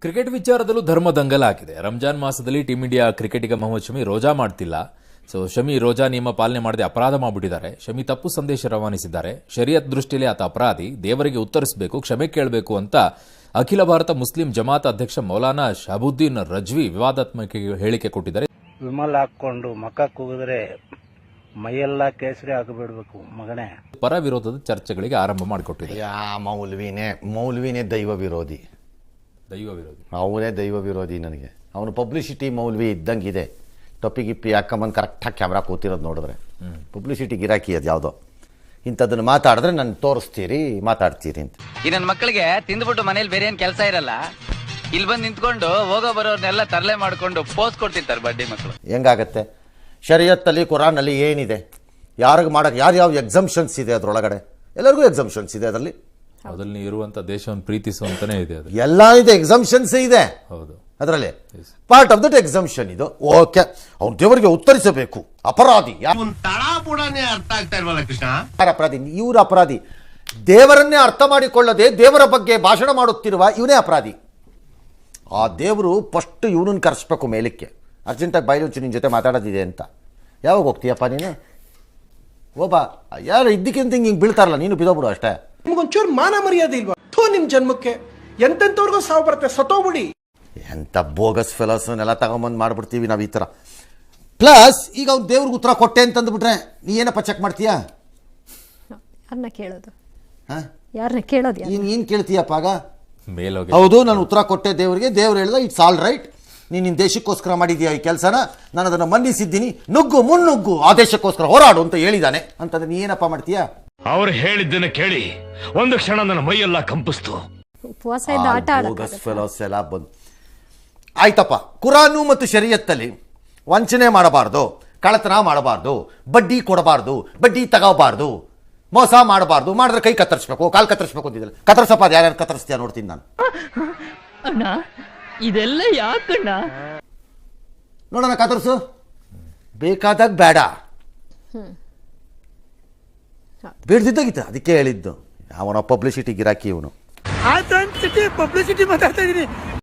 Cricket ವಿಚಾರದಲ್ಲೂ ಧರ್ಮದಂಗಲ ಆಗಿದೆ. ರಂಜಾನ್ ಮಾಸದಲ್ಲಿ ಟೀಂ ಇಂಡಿಯಾ ಕ್ರಿಕೆಟಿಗ ಮೊಹಮ್ಮದ್ ಶಮಿ ರೋಜಾ ಮಾಡ್ತಿಲ್ಲ. ಶಮಿ ರೋಜಾ ನಿಯಮ ಪಾಲನೆ ಮಾಡದೆ ಅಪರಾಧ ಮಾಡಿಬಿಟ್ಟಿದ್ದಾರೆ. ಶಮಿ ತಪ್ಪು ಸಂದೇಶ ರವಾನಿಸಿದ್ದಾರೆ. ಶರಿಯತ್ ದೃಷ್ಟಿಯಲ್ಲಿ ಆತ ಅಪರಾಧಿ, ದೇವರಿಗೆ ಉತ್ತರಿಸಬೇಕು, ಕ್ಷಮೆ ಕೇಳಬೇಕು ಅಂತ ಅಖಿಲ ಭಾರತ ಮುಸ್ಲಿಂ ಜಮಾತ್ ಅಧ್ಯಕ್ಷ ಮೌಲಾನಾ ಶಹಬುದ್ದೀನ್ ರಜ್ವಿ ವಿವಾದಾತ್ಮಕ ಹೇಳಿಕೆ ಕೊಟ್ಟಿದ್ದಾರೆ. ವಿಮಲ್ ಹಾಕೊಂಡು ಮಕ್ಕ ಕೂಗಿದ್ರೆ ಮೈಯೆಲ್ಲ ಕೇಸರಿ ಹಾಕಬಿಡ್ಬೇಕು ಮಗನೇ. ಪರ ವಿರೋಧದ ಚರ್ಚೆಗಳಿಗೆ ಆರಂಭ ಮಾಡಿಕೊಟ್ಟಿದೆ. ಮೌಲ್ವಿನೇ ದೈವ ವಿರೋಧಿ. ಅವನೇ ದೈವ ವಿರೋಧಿ. ನನಗೆ ಅವನು ಪಬ್ಲಿಸಿಟಿ ಮೌಲ್ವಿ ಇದ್ದಂಗಿದೆ. ಟೊಪ್ಪಿ ಗಿಪ್ಪಿ ಹಾಕೊಂಬಂದು ಕರೆಕ್ಟಾಗಿ ಕ್ಯಾಮ್ರಾ ಕೂತಿರೋದು ನೋಡಿದ್ರೆ ಪಬ್ಲಿಸಿಟಿ ಗಿರಾಕಿ ಅದು ಯಾವುದೋ. ಇಂಥದ್ದನ್ನು ಮಾತಾಡಿದ್ರೆ ನಾನು ತೋರಿಸ್ತೀರಿ, ಮಾತಾಡ್ತೀರಿ ಅಂತ. ಈ ನನ್ನ ಮಕ್ಕಳಿಗೆ ತಿಂದ್ಬಿಟ್ಟು ಮನೇಲಿ ಬೇರೆ ಏನು ಕೆಲಸ ಇರಲ್ಲ, ಇಲ್ಲಿ ಬಂದು ನಿಂತ್ಕೊಂಡು ಹೋಗೋ ಬರೋರ್ನೆಲ್ಲ ತರಲೆ ಮಾಡ್ಕೊಂಡು ಪೋಸ್ ಕೊಡ್ತಿರ್ತಾರೆ ಬಡ್ಡಿ ಮಕ್ಕಳು. ಹೆಂಗಾಗತ್ತೆ? ಶರಿಯತ್ತಲ್ಲಿ ಕುರಾನಲ್ಲಿ ಏನಿದೆ, ಯಾರಿಗೆ ಮಾಡೋಕ್ಕೆ ಯಾರ್ಯಾವ ಎಕ್ಸಂಪ್ಷನ್ಸ್ ಇದೆ ಅದರೊಳಗಡೆ? ಎಲ್ಲರಿಗೂ ಎಕ್ಸಂಪ್ಷನ್ಸ್ ಇದೆ ಅದರಲ್ಲಿ. ಅದರಲ್ಲಿ ಇರುವಂತ ದೇಶವನ್ನು ಪ್ರೀತಿಸುವಂತಾನೆ ಇದೆ, ಅದು ಎಲ್ಲ ಇದೆ, ಎಕ್ಸಂಪ್ಷನ್ಸ್ ಇದೆ. ಹೌದು, ಅದರಲ್ಲಿ ಪಾರ್ಟ್ ಆಫ್ ದಟ್ ಎಕ್ಸಂಪ್ಷನ್ ಇದು. ಓಕೆ, ಅವ್ನು ದೇವರಿಗೆ ಉತ್ತರಿಸಬೇಕು, ಅಪರಾಧಿ. ಅರ್ಥ ಆಗ್ತಾ ಇಲ್ವಲ್ಲ ಕೃಷ್ಣ? ಯಾರು ಅಪರಾಧಿ? ಇವ್ರ ಅಪರಾಧಿ. ದೇವರನ್ನೇ ಅರ್ಥ ಮಾಡಿಕೊಳ್ಳದೆ ದೇವರ ಬಗ್ಗೆ ಭಾಷಣ ಮಾಡುತ್ತಿರುವ ಇವನೇ ಅಪರಾಧಿ. ಆ ದೇವರು ಫಸ್ಟ್ ಇವನನ್ನು ಕರೆಸ್ಬೇಕು ಮೇಲಕ್ಕೆ. ಅರ್ಜೆಂಟಾಗಿ ಬಯಲುಂಚು ನಿನ್ನ ಜೊತೆ ಮಾತಾಡೋದಿದೆ ಅಂತ. ಯಾವಾಗ ಹೋಗ್ತೀಯಪ್ಪ ನೀನು? ಒಬ್ಬ ಯಾರು ಇದ್ದಕ್ಕಿಂತ ಹಿಂಗೆ ಬೀಳ್ತಾರಲ್ಲ, ನೀನು ಬಿದೋಗ್ಬಿಡು ಅಷ್ಟೇ. ನಿಮ್ಗೊಂಚೂರು ಮಾನ ಮರ್ಯಾದೆ ಇಲ್ವಾ? ಥೋ, ನಿಮ್ಮ ಜನ್ಮಕ್ಕೆ ಎಂತೆಂಥವ್ರಿಗೂ ಸಾವು ಬರುತ್ತೆ, ಸತ್ತೋಗ್ಬಿಡಿ. ಎಂಥ ಬೋಗಸ್ ಫೆಲೋಸ್ನೆಲ್ಲ ತಗೊಂಬಂದು ಮಾಡ್ಬಿಡ್ತೀವಿ ನಾವು ಈ ಥರ. ಪ್ಲಸ್ ಈಗ ಅವ್ನು ದೇವ್ರಿಗೆ ಉತ್ತರ ಕೊಟ್ಟೆ ಅಂತಂದ್ಬಿಟ್ರೆ ನೀ ಏನಪ್ಪ ಚೆಕ್ ಮಾಡ್ತೀಯಾ? ಯಾರನ್ನ ಕೇಳೋದು? ಹಾಂ, ಯಾರನ್ನ ಕೇಳೋದು? ಏನು ಕೇಳ್ತೀಯಪ್ಪ ಆಗ? ಮೇಲೋಗಿ ಹೌದು, ನಾನು ಉತ್ತರ ಕೊಟ್ಟೆ ದೇವರಿಗೆ, ದೇವ್ರು ಹೇಳ್ದ ಇಟ್ಸ್ ಆಲ್ ರೈಟ್, ನೀನು ನಿನ್ನ ದೇಶಕ್ಕೋಸ್ಕರ ಮಾಡಿದೀಯ ಈ ಕೆಲಸನ, ನಾನು ಅದನ್ನು ಮನ್ನಿಸಿದ್ದೀನಿ, ನುಗ್ಗು ಮುನ್ನುಗ್ಗು, ಆ ದೇಶಕ್ಕೋಸ್ಕರ ಹೋರಾಡು ಅಂತ ಹೇಳಿದ್ದಾನೆ ಅಂತಂದ್ರೆ ನೀ ಏನಪ್ಪ ಮಾಡ್ತೀಯಾ? ಅವ್ರು ಹೇಳಿದ್ದನ್ನ ಕೇಳಿ ಒಂದು ಕ್ಷಣ ನನ್ನ ಮೈಯೆಲ್ಲ ಕಂಪಿಸ್ತು. ಉಪವಾಸ ಇದ್ದ ಆಟ ಬೋಗಸ್ ಫೆಲೋಸ್ ಎಲ್ಲ ಬಂದು ಆಯ್ತಪ್ಪ. ಕುರಾನು ಮತ್ತು ಶರೀಯತ್ತಲ್ಲಿ ವಂಚನೆ ಮಾಡಬಾರ್ದು, ಕಳ್ಳತನ ಮಾಡಬಾರ್ದು, ಬಡ್ಡಿ ಕೊಡಬಾರ್ದು, ಬಡ್ಡಿ ತಗೋಬಾರ್ದು, ಮೋಸ ಮಾಡಬಾರ್ದು, ಮಾಡಿದ್ರೆ ಕೈ ಕತ್ತರಿಸ್ಬೇಕು, ಕಾಲು ಕತ್ತರಿಸ್ಬೇಕು ಅಂತಿದ್ದಲ್ಲ. ಕತ್ತರಿಸಪ್ಪ, ಅದು ಯಾರ್ಯಾರು ಕತ್ತರಿಸ್ತೀಯ ನೋಡ್ತೀನಿ ನಾನು. ಅಣ್ಣ ಇದೆಲ್ಲ ಯಾಕಣ್ಣ? ನೋಡೋಣ, ಕತ್ತರಿಸು, ಬೇಕಾದಾಗ ಬೇಡ, ಬೇಡ್ದಿದ್ದಾಗಿತ್ತು. ಅದಕ್ಕೆ ಹೇಳಿದ್ದು ಅವನ ಪಬ್ಲಿಸಿಟಿ ಗಿರಾಕಿ ಇವನು. ಪಬ್ಲಿಸಿಟಿ ಮಾತಾಡ್ತಾ ಇದೀನಿ.